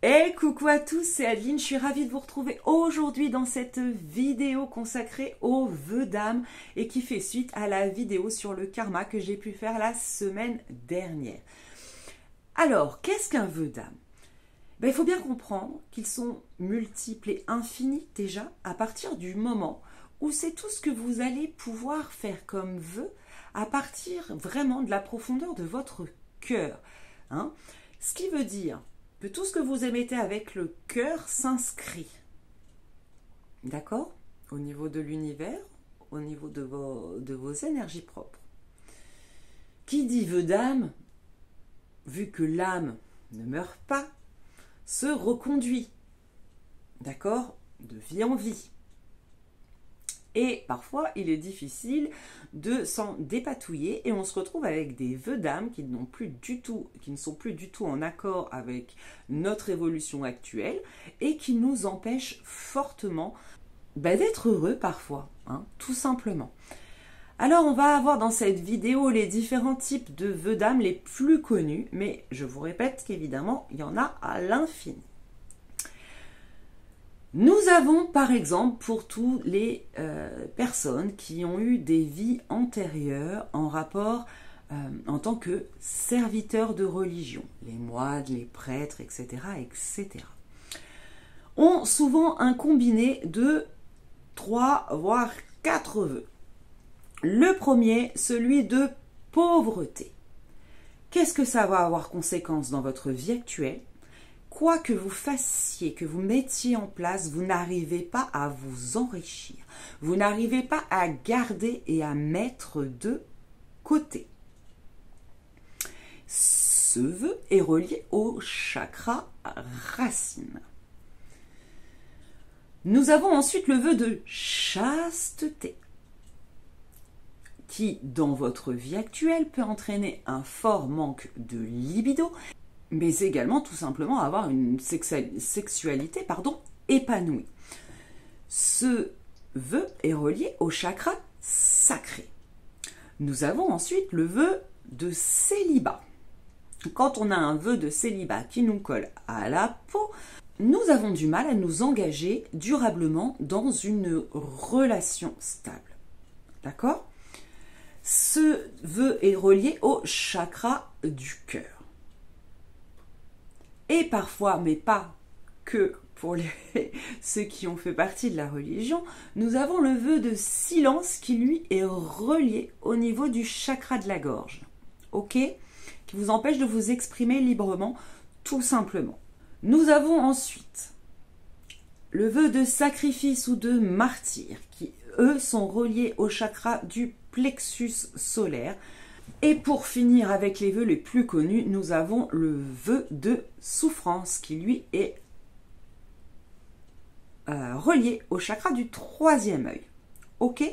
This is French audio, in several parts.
Hey, coucou à tous, c'est Adeline, je suis ravie de vous retrouver aujourd'hui dans cette vidéo consacrée aux vœux d'âme et qui fait suite à la vidéo sur le karma que j'ai pu faire la semaine dernière. Alors, qu'est-ce qu'un vœu d'âme? Il faut bien comprendre qu'ils sont multiples et infinis déjà à partir du moment où c'est tout ce que vous allez pouvoir faire comme vœu à partir vraiment de la profondeur de votre cœur. Ce qui veut dire que tout ce que vous émettez avec le cœur s'inscrit. D'accord? Au niveau de l'univers, au niveau de vos énergies propres. Qui dit vœu d'âme, vu que l'âme ne meurt pas, se reconduit. D'accord? De vie en vie. Et parfois, il est difficile de s'en dépatouiller et on se retrouve avec des vœux d'âme qui ne sont plus du tout en accord avec notre évolution actuelle et qui nous empêchent fortement d'être heureux parfois, tout simplement. Alors, on va avoir dans cette vidéo les différents types de vœux d'âme les plus connus, mais je vous répète qu'évidemment, il y en a à l'infini. Nous avons par exemple pour toutes les personnes qui ont eu des vies antérieures en rapport en tant que serviteurs de religion, les moines, les prêtres, etc., etc., ont souvent un combiné de 3 voire 4 vœux. Le premier, celui de pauvreté. Qu'est-ce que ça va avoir conséquence dans votre vie actuelle? Quoi que vous fassiez, que vous mettiez en place, vous n'arrivez pas à vous enrichir. Vous n'arrivez pas à garder et à mettre de côté. Ce vœu est relié au chakra racine. Nous avons ensuite le vœu de chasteté, qui, dans votre vie actuelle, peut entraîner un fort manque de libido, mais également tout simplement avoir une sexualité épanouie. Ce vœu est relié au chakra sacré. Nous avons ensuite le vœu de célibat. Quand on a un vœu de célibat qui nous colle à la peau, nous avons du mal à nous engager durablement dans une relation stable. D'accord ? Ce vœu est relié au chakra du cœur. Et parfois, mais pas que pour ceux qui ont fait partie de la religion, nous avons le vœu de silence qui, lui, est relié au niveau du chakra de la gorge. Ok? Qui vous empêche de vous exprimer librement, tout simplement. Nous avons ensuite le vœu de sacrifice ou de martyr, qui, eux, sont reliés au chakra du plexus solaire. Et pour finir avec les vœux les plus connus, nous avons le vœu de souffrance qui lui est relié au chakra du 3e œil. Ok?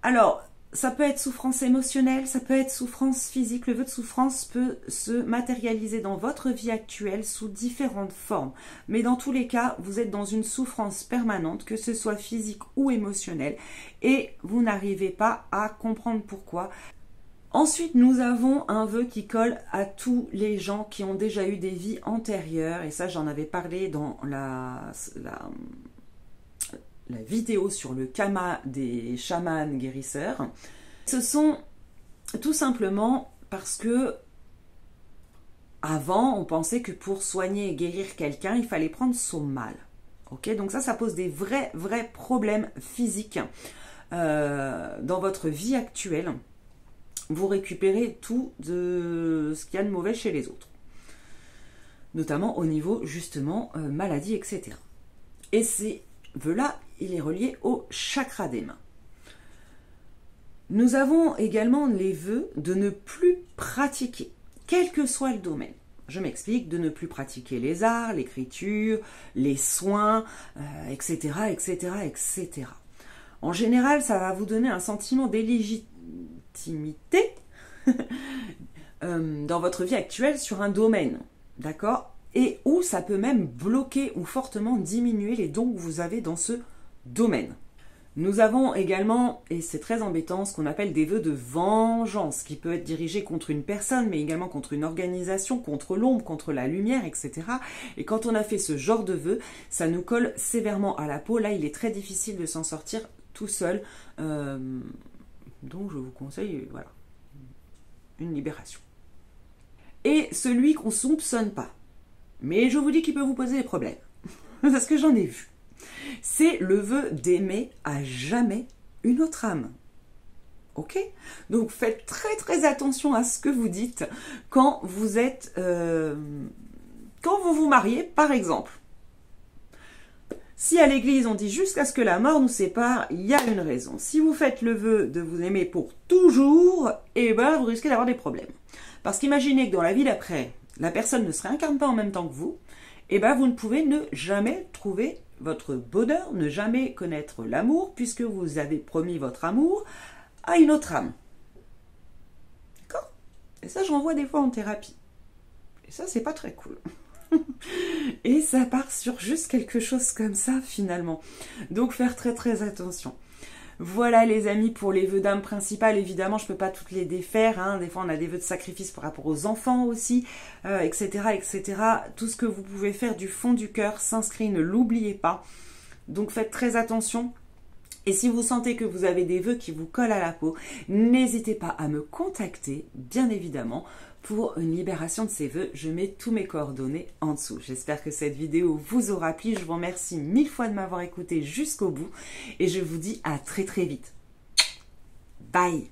Alors, ça peut être souffrance émotionnelle, ça peut être souffrance physique. Le vœu de souffrance peut se matérialiser dans votre vie actuelle sous différentes formes. Mais dans tous les cas, vous êtes dans une souffrance permanente, que ce soit physique ou émotionnelle, et vous n'arrivez pas à comprendre pourquoi. Ensuite, nous avons un vœu qui colle à tous les gens qui ont déjà eu des vies antérieures, et ça j'en avais parlé dans la vidéo sur le karma des chamans guérisseurs. Ce sont tout simplement parce que avant, on pensait que pour soigner et guérir quelqu'un, il fallait prendre son mal. Ok, donc ça pose des vrais problèmes physiques dans votre vie actuelle. Vous récupérez tout de ce qu'il y a de mauvais chez les autres. Notamment au niveau, justement, maladie, etc. Et ces vœux-là, il est relié au chakra des mains. Nous avons également les vœux de ne plus pratiquer, quel que soit le domaine. Je m'explique, de ne plus pratiquer les arts, l'écriture, les soins, etc., etc., etc. En général, ça va vous donner un sentiment d'illégitimité dans votre vie actuelle sur un domaine, d'accord? Et où ça peut même bloquer ou fortement diminuer les dons que vous avez dans ce domaine. Nous avons également, et c'est très embêtant, ce qu'on appelle des vœux de vengeance, qui peut être dirigé contre une personne, mais également contre une organisation, contre l'ombre, contre la lumière, etc. Et quand on a fait ce genre de vœux, ça nous colle sévèrement à la peau. Là, il est très difficile de s'en sortir tout seul. Donc, je vous conseille, voilà, une libération. Et celui qu'on soupçonne pas, mais je vous dis qu'il peut vous poser des problèmes, parce que j'en ai vu. C'est le vœu d'aimer à jamais une autre âme. Ok? Donc faites très très attention à ce que vous dites quand vous êtes... quand vous vous mariez, par exemple. Si à l'église on dit jusqu'à ce que la mort nous sépare, il y a une raison. Si vous faites le vœu de vous aimer pour toujours, eh ben vous risquez d'avoir des problèmes. Parce qu'imaginez que dans la vie d'après, la personne ne se réincarne pas en même temps que vous, eh ben vous ne pouvez ne jamais trouver votre bonheur, ne jamais connaître l'amour, puisque vous avez promis votre amour à une autre âme. D'accord? Et ça, j'en vois des fois en thérapie. Et ça, c'est pas très cool. Et ça part sur juste quelque chose comme ça, finalement. Donc, faire très très attention. Voilà les amis pour les vœux d'âme principales. Évidemment, je ne peux pas toutes les défaire. Hein. Des fois, on a des vœux de sacrifice par rapport aux enfants aussi, etc., etc. Tout ce que vous pouvez faire du fond du cœur s'inscrit, ne l'oubliez pas. Donc, faites très attention. Et si vous sentez que vous avez des vœux qui vous collent à la peau, n'hésitez pas à me contacter, bien évidemment, pour une libération de ces vœux. Je mets tous mes coordonnées en dessous. J'espère que cette vidéo vous aura plu. Je vous remercie 1000 fois de m'avoir écouté jusqu'au bout et je vous dis à très très vite. Bye!